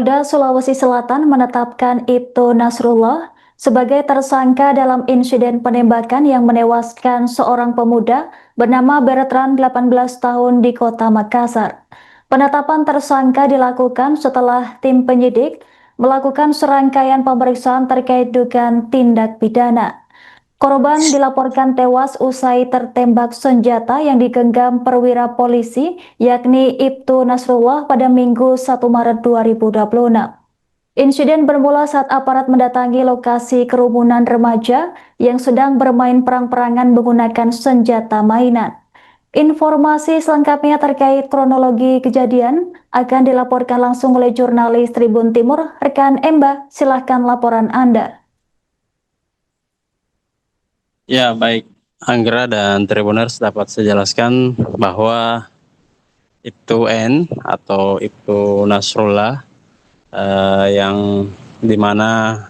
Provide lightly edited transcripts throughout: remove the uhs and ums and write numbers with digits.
Polda Sulawesi Selatan menetapkan Ibtu Nasrullah sebagai tersangka dalam insiden penembakan yang menewaskan seorang pemuda bernama Bertrand 18 tahun di Kota Makassar. Penetapan tersangka dilakukan setelah tim penyidik melakukan serangkaian pemeriksaan terkait dugaan tindak pidana. Korban dilaporkan tewas usai tertembak senjata yang digenggam perwira polisi, yakni Ibtu Nasrullah pada Minggu 1 Maret 2026. Insiden bermula saat aparat mendatangi lokasi kerumunan remaja yang sedang bermain perang-perangan menggunakan senjata mainan. Informasi selengkapnya terkait kronologi kejadian akan dilaporkan langsung oleh jurnalis Tribun Timur, rekan Emba. Silahkan laporan Anda. Ya, baik. Anggra dan Tribuners dapat saya jelaskan bahwa Ibtu N atau Ibtu Nasrullah yang dimana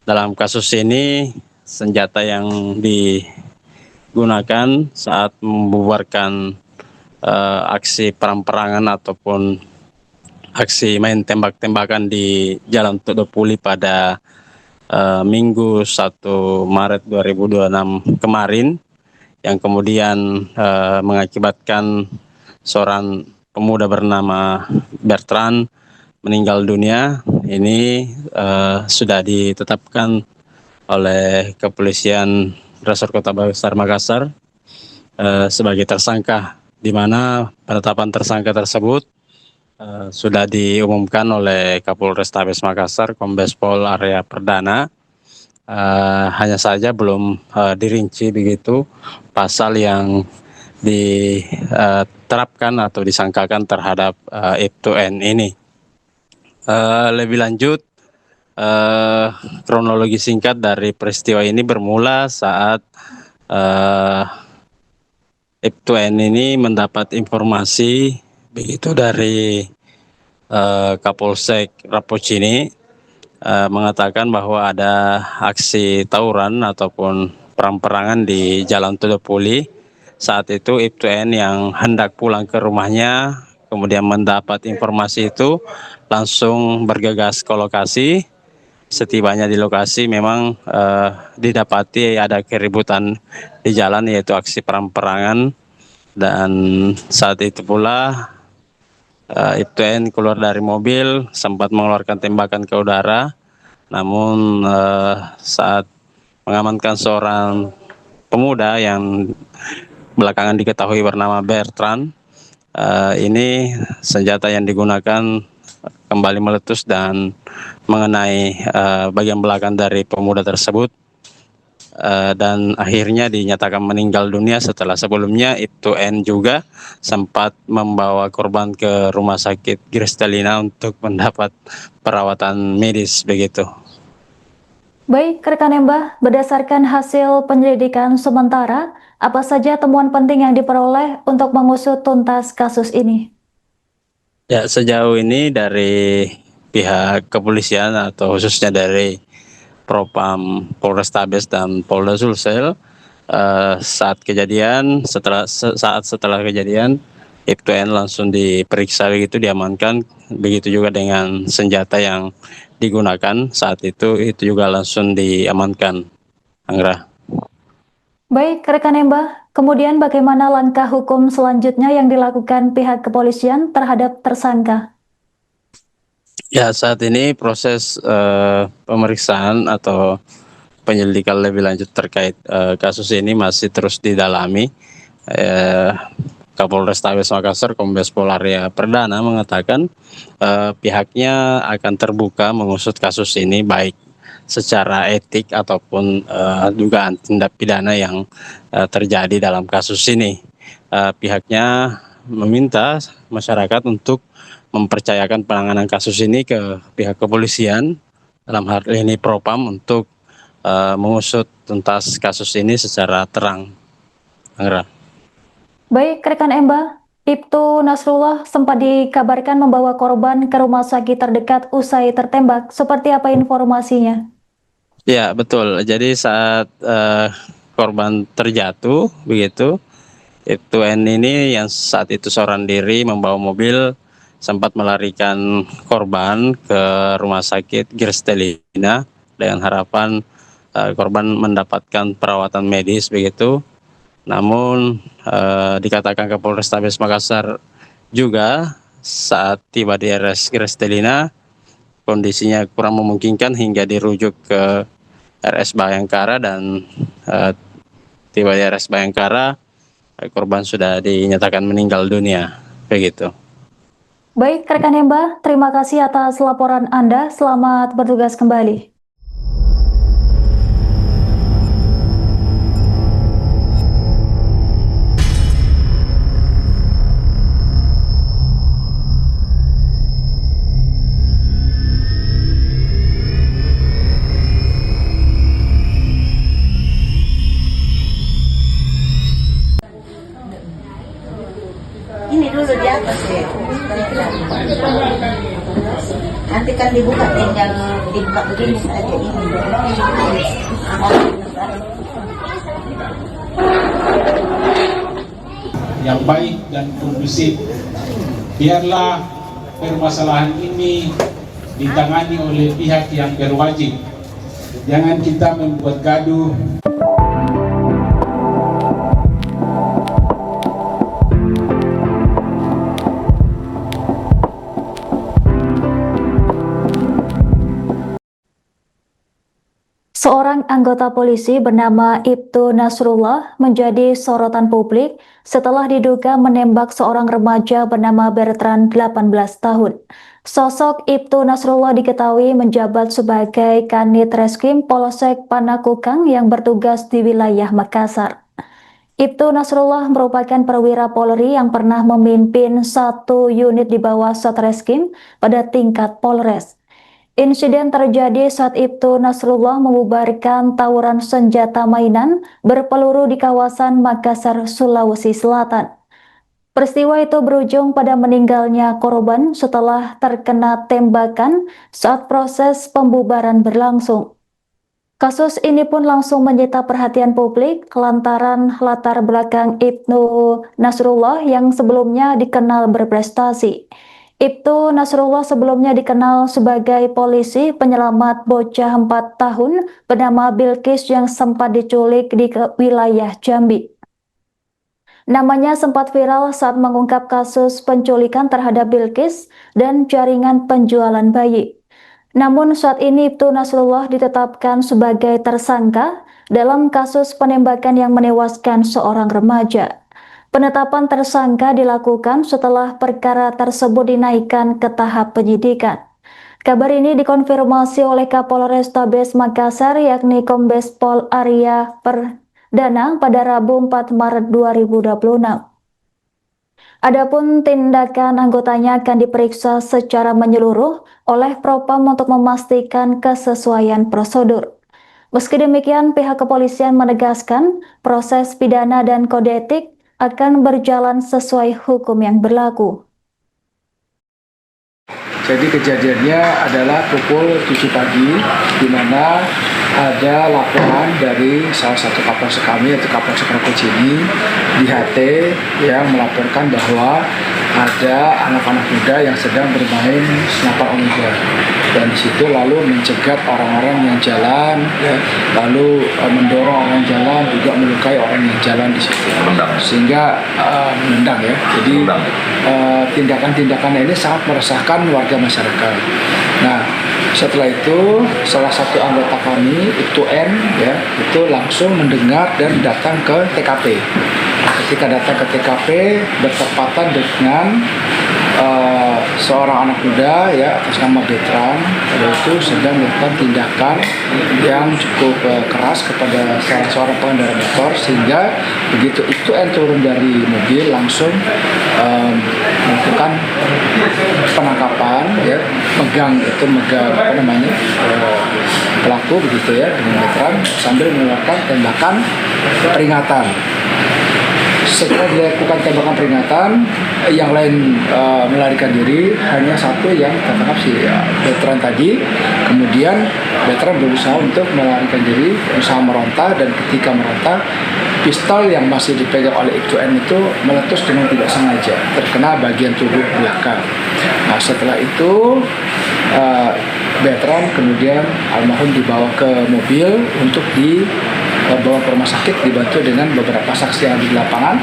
dalam kasus ini senjata yang digunakan saat membubarkan aksi perang-perangan ataupun aksi main tembak-tembakan di Jalan Tudopuli pada Minggu 1 Maret 2026 kemarin, yang kemudian mengakibatkan seorang pemuda bernama Bertrand meninggal dunia. Ini sudah ditetapkan oleh Kepolisian Resor Kota Makassar sebagai tersangka, di mana penetapan tersangka tersebut sudah diumumkan oleh Kapolrestabes Makassar, Kombes Pol Arya Perdana. Hanya saja belum dirinci begitu pasal yang diterapkan atau disangkakan terhadap Ibtu N ini. Lebih lanjut, kronologi singkat dari peristiwa ini bermula saat Ibtu N ini mendapat informasi begitu dari Kapolsek Rapocini mengatakan bahwa ada aksi tawuran ataupun perang-perangan di Jalan Tudopuli. Saat itu Ibtu N yang hendak pulang ke rumahnya kemudian mendapat informasi itu, langsung bergegas ke lokasi. Setibanya di lokasi memang didapati ada keributan di jalan, yaitu aksi perang-perangan, dan saat itu pula Ibtu N keluar dari mobil, sempat mengeluarkan tembakan ke udara. Namun saat mengamankan seorang pemuda yang belakangan diketahui bernama Bertrand, ini senjata yang digunakan kembali meletus dan mengenai bagian belakang dari pemuda tersebut. Dan akhirnya dinyatakan meninggal dunia setelah sebelumnya Ibtu N juga sempat membawa korban ke rumah sakit Kristalina untuk mendapat perawatan medis begitu. Baik, rekan Embah, berdasarkan hasil penyelidikan sementara, apa saja temuan penting yang diperoleh untuk mengusut tuntas kasus ini? Ya, sejauh ini dari pihak kepolisian atau khususnya dari Propam Polrestabes dan Polda Sulsel, saat setelah kejadian Ibtu N langsung diperiksa begitu, diamankan, begitu juga dengan senjata yang digunakan saat itu juga langsung diamankan, Anggra. Baik, rekan Embah, kemudian bagaimana langkah hukum selanjutnya yang dilakukan pihak kepolisian terhadap tersangka? Ya, saat ini proses pemeriksaan atau penyelidikan lebih lanjut terkait kasus ini masih terus didalami. Kapolrestabes Makassar, Kombes Pol Arya Perdana mengatakan pihaknya akan terbuka mengusut kasus ini baik secara etik ataupun dugaan tindak pidana yang terjadi dalam kasus ini. Pihaknya meminta masyarakat untuk mempercayakan penanganan kasus ini ke pihak kepolisian, dalam hal ini Propam, untuk mengusut tuntas kasus ini secara terang. Anggra. Baik, rekan Embah, Ibtu Nasrullah sempat dikabarkan membawa korban ke rumah sakit terdekat usai tertembak. Seperti apa informasinya? Ya, betul. Jadi saat korban terjatuh begitu, Ibtu N ini yang saat itu seorang diri membawa mobil sempat melarikan korban ke rumah sakit Girstelina dengan harapan korban mendapatkan perawatan medis begitu. Namun dikatakan ke Polrestabes Makassar juga saat tiba di RS Girstelina kondisinya kurang memungkinkan hingga dirujuk ke RS Bayangkara dan tiba di RS Bayangkara korban sudah dinyatakan meninggal dunia begitu. Baik, rekan Hemba, terima kasih atas laporan Anda. Selamat bertugas kembali. Ini dulu di atas ya. Nanti kan dibuka tinggal dibuka begini saja ini. Yang baik dan kondusif. Biarlah permasalahan ini ditangani oleh pihak yang berwajib. Jangan kita membuat gaduh. Seorang anggota polisi bernama Ibtu Nasrullah menjadi sorotan publik setelah diduga menembak seorang remaja bernama Bertrand 18 tahun. Sosok Ibtu Nasrullah diketahui menjabat sebagai Kanit Reskrim Polsek Panakukang yang bertugas di wilayah Makassar. Ibtu Nasrullah merupakan perwira Polri yang pernah memimpin satu unit di bawah Satreskrim pada tingkat Polres. Insiden terjadi saat Ibtu Nasrullah membubarkan tawuran senjata mainan berpeluru di kawasan Makassar, Sulawesi Selatan. Peristiwa itu berujung pada meninggalnya korban setelah terkena tembakan saat proses pembubaran berlangsung. Kasus ini pun langsung menyita perhatian publik lantaran latar belakang Ibtu Nasrullah yang sebelumnya dikenal berprestasi. Ibtu Nasrullah sebelumnya dikenal sebagai polisi penyelamat bocah 4 tahun bernama Bilkis yang sempat diculik di wilayah Jambi. Namanya sempat viral saat mengungkap kasus penculikan terhadap Bilkis dan jaringan penjualan bayi. Namun saat ini Ibtu Nasrullah ditetapkan sebagai tersangka dalam kasus penembakan yang menewaskan seorang remaja. Penetapan tersangka dilakukan setelah perkara tersebut dinaikkan ke tahap penyidikan. Kabar ini dikonfirmasi oleh Kapolrestabes Makassar yakni Kombes Pol Arya Perdana pada Rabu 4 Maret 2026. Adapun tindakan anggotanya akan diperiksa secara menyeluruh oleh Propam untuk memastikan kesesuaian prosedur. Meski demikian, pihak kepolisian menegaskan proses pidana dan kode etik akan berjalan sesuai hukum yang berlaku. Jadi kejadiannya adalah pukul 7 pagi, di mana ada laporan dari salah satu kapolsek kami, yaitu Kapolsek Rakocini di HT yang melaporkan bahwa ada anak-anak muda yang sedang bermain senapan omega, dan di situ lalu mencegat orang-orang yang jalan, ya, lalu mendorong orang jalan, juga melukai orang yang jalan di situ, sehingga menendang ya. Jadi tindakan-tindakan ini sangat meresahkan warga masyarakat. Nah, setelah itu salah satu anggota kami, Ibtu N, ya, itu langsung mendengar dan datang ke TKP. Ketika datang ke TKP bertepatan dengan seorang anak muda ya atas nama Bertrand, itu sedang melakukan tindakan yang cukup keras kepada salah seorang pengendara motor, sehingga begitu itu turun dari mobil langsung melakukan penangkapan ya, megang pelaku begitu ya dengan Bertrand sambil mengeluarkan tembakan peringatan. Setelah dilakukan tembakan peringatan, yang lain melarikan diri, hanya satu yang tertangkap si Bertrand tadi. Kemudian Bertrand berusaha untuk melarikan diri, berusaha meronta, dan ketika meronta pistol yang masih dipegang oleh Ibtu N itu meletus dengan tidak sengaja, terkena bagian tubuh belakang. Nah, setelah itu veteran kemudian almarhum dibawa ke mobil untuk dibawa ke rumah sakit, dibantu dengan beberapa saksi yang ada di lapangan,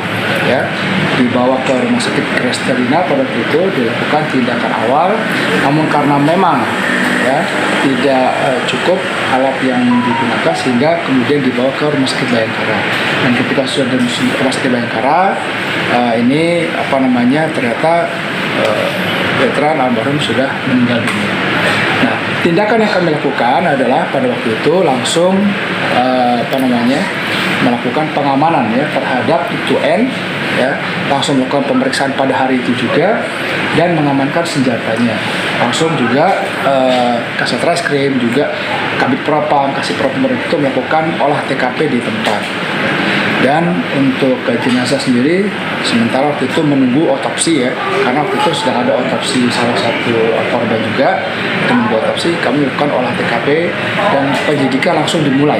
ya, dibawa ke rumah sakit Krestelina. Pada waktu itu dilakukan tindakan awal, namun karena memang ya tidak cukup alat yang digunakan sehingga kemudian dibawa ke rumah sakit Bayangkara. Dan ketika sudah di rumah sakit Bayangkara, ini ternyata veteran almarhum sudah meninggal dunia. Nah, tindakan yang kami lakukan adalah pada waktu itu langsung melakukan pengamanan ya terhadap Ibtu N, ya, langsung melakukan pemeriksaan pada hari itu juga dan mengamankan senjatanya. Langsung juga Kasat Reskrim juga Kabid Propam, Kasih Propam itu melakukan olah TKP di tempat. Dan untuk jenazah sendiri sementara waktu itu menunggu otopsi, ya, karena waktu itu sedang ada otopsi salah satu korban juga. Menunggu otopsi, kami melakukan olah TKP dan penyidikan langsung dimulai.